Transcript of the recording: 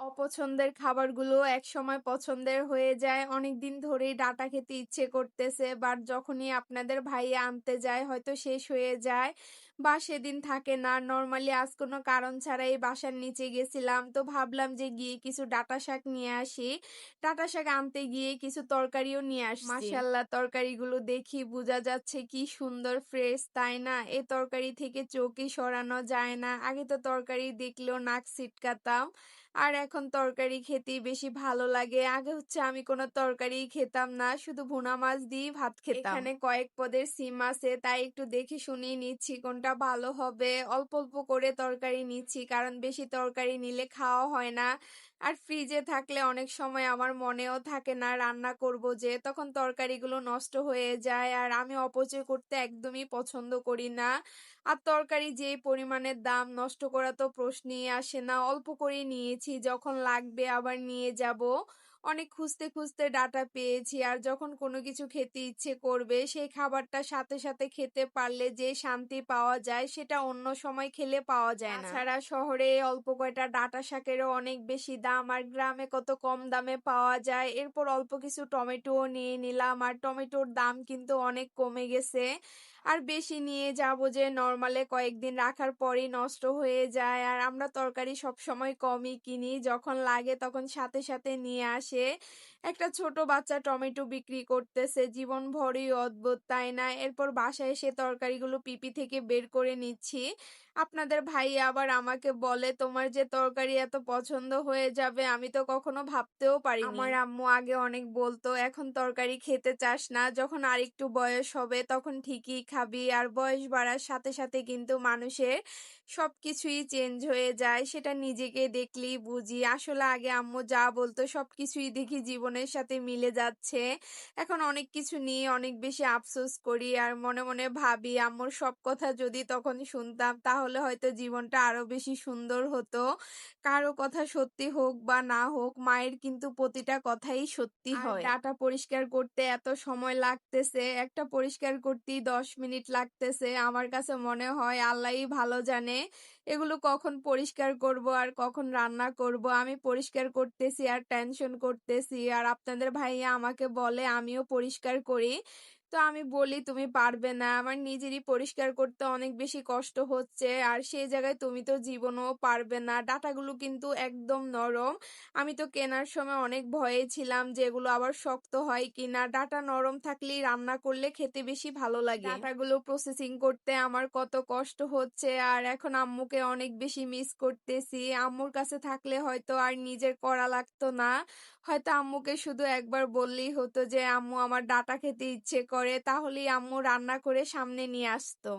অপছন্দের খাবারগুলো একসময় পছন্দের হয়ে যায়। অনেকদিন ধরেই ডাঁটা খেতে ইচ্ছে করতেছে। বাট যখনই আপনাদের ভাইয়া আনতে যায় হয়তো শেষ হয়ে যায় বা সেদিন থাকে না। নরমালি আজ কোনো কারণ ছাড়াই বাসার নিচে গেছিলাম। তো ভাবলাম যে গিয়ে কিছু ডাঁটা শাক নিয়ে আসি। ডাঁটা শাক আনতে গিয়ে কিছু তরকারিও নিয়ে আসছি। মাশাআল্লাহ, তরকারিগুলো দেখি বোঝা যাচ্ছে কি সুন্দর ফ্রেশ, তাই না? এই তরকারি থেকে চোখই সরানো যায় না। আগে তো তরকারি দেখলেও নাক ছিটকাতাম। আর এখন তরকারি খেতেই বেশি ভালো লাগে। আগে হচ্ছে আমি কোনো তরকারিই খেতাম না। শুধু ভুনা মাছ দিয়েই ভাত খেতাম। এখানে কয়েক পদের সিম আছে, তাই একটু দেখে শুনেই নিচ্ছি কোনটা ভালো হবে। অল্প অল্প করে তরকারি নিচ্ছি, কারণ বেশি তরকারি নিলে খাওয়া হয় না। আর ফ্রিজে থাকলে অনেক সময় আমার মনেও থাকে না রান্না করব যে, তখন তরকারিগুলো নষ্ট হয়ে যায়। আর আমি অপচয় করতে একদমই পছন্দ করি না। আর তরকারি যে পরিমাণের দাম, নষ্ট করা তো প্রশ্নই আসে না। অল্প করেই নিয়েছি, যখন লাগবে আবার নিয়ে যাব। অনেক খুঁজতে খুঁজতে ডাটা পেয়েছি। আর যখন কোনো কিছু খেতে ইচ্ছে করবে সেই খাবারটা সাথে সাথে খেতে পারলে যে শান্তি পাওয়া যায় সেটা অন্য সময় খেলে পাওয়া যায় না। তাছাড়া শহরে অল্প কয়টা ডাটা শাকেরও অনেক বেশি দাম, আর গ্রামে কত কম দামে পাওয়া যায়। এরপর অল্প কিছু টমেটোও নিয়ে নিলাম, আর টমেটোর দাম কিন্তু অনেক কমে গেছে। আর বেশি নিয়ে যাব যে নরমালে কয়েকদিন রাখার পরেই নষ্ট হয়ে যায়। আর আমরা তরকারি সব সময় কমই কিনি, যখন লাগে তখন সাথে সাথে নিয়ে আসে। একটা ছোট বাচ্চা টমেটো বিক্রি করতেছে, জীবন ভরই অদ্ভুত, তাই না? এরপর বাসায় এসে তরকারিগুলো পিপি থেকে বের করে নিচ্ছি। আপনাদের ভাই আবার আমাকে বলে, তোমার যে তরকারি এত পছন্দ হয়ে যাবে আমি তো কখনো ভাবতেও পারিনি। আমার আম্মু আগে অনেক বলতো, এখন তরকারি খেতে চাস না, যখন আরেকটু বয়স হবে তখন ঠিকই খাবি। আর বয়স বাড়ার সাথে সাথে কিন্তু মানুষের সবকিছুই চেঞ্জ হয়ে যায়, সেটা নিজেকে দেখলেই বুঝি। আসলে আগে আম্মু যা বলতো সবকিছুই দেখি জীবনের সাথে মিলে যাচ্ছে। এখন অনেক কিছু নিয়ে অনেক বেশি আফসোস করি, আর মনে মনে ভাবি আম্মুর সব কথা যদি তখন শুনতাম তাহলে হয়তো জীবনটা আরো বেশি সুন্দর হতো। কারো কথা সত্যি হোক বা না হোক, মায়ের কিন্তু প্রতিটা কথাই সত্যি হয়। ডাটা পরিষ্কার করতে এত সময় লাগতেছে, একটা পরিষ্কার করতেই 10 মিনিট লাগতেছে। আমার কাছে মনে হয় আল্লাহই ভালো জানে এগুলো কখন পরিষ্কার করব আর কখন রান্না করব। আমি পরিষ্কার করতেছি আর টেনশন করতেছি, আর আপনাদের ভাইয়া আমাকে বলে আমিও পরিষ্কার করি। তো আমি বলি তুমি পারবে না, আমার নিজেরই পরিষ্কার করতে অনেক বেশি কষ্ট হচ্ছে। আর সেই জায়গায় তুমি তো জীবনেও পারবে না। ডাটাগুলো কিন্তু একদম নরম। আমি তো কেনার সময় অনেক ভয়ে ছিলাম যে এগুলো আবার শক্ত হয় কিনা। ডাটা নরম থাকলেই রান্না করলে খেতে বেশি ভালো লাগে। ডাটাগুলো প্রসেসিং করতে আমার কত কষ্ট হচ্ছে, আর এখন আম্মুকে অনেক বেশি মিস করতেছি। আম্মুর কাছে থাকলে হয়তো আর নিজের করা লাগতো না। হয়তো আম্মুকে শুধু একবার বললেই হতো যে আম্মু আমার ডাটা খেতে ইচ্ছে করে, তাহলেই আম্মু রান্না করে সামনে নিয়ে আসতো।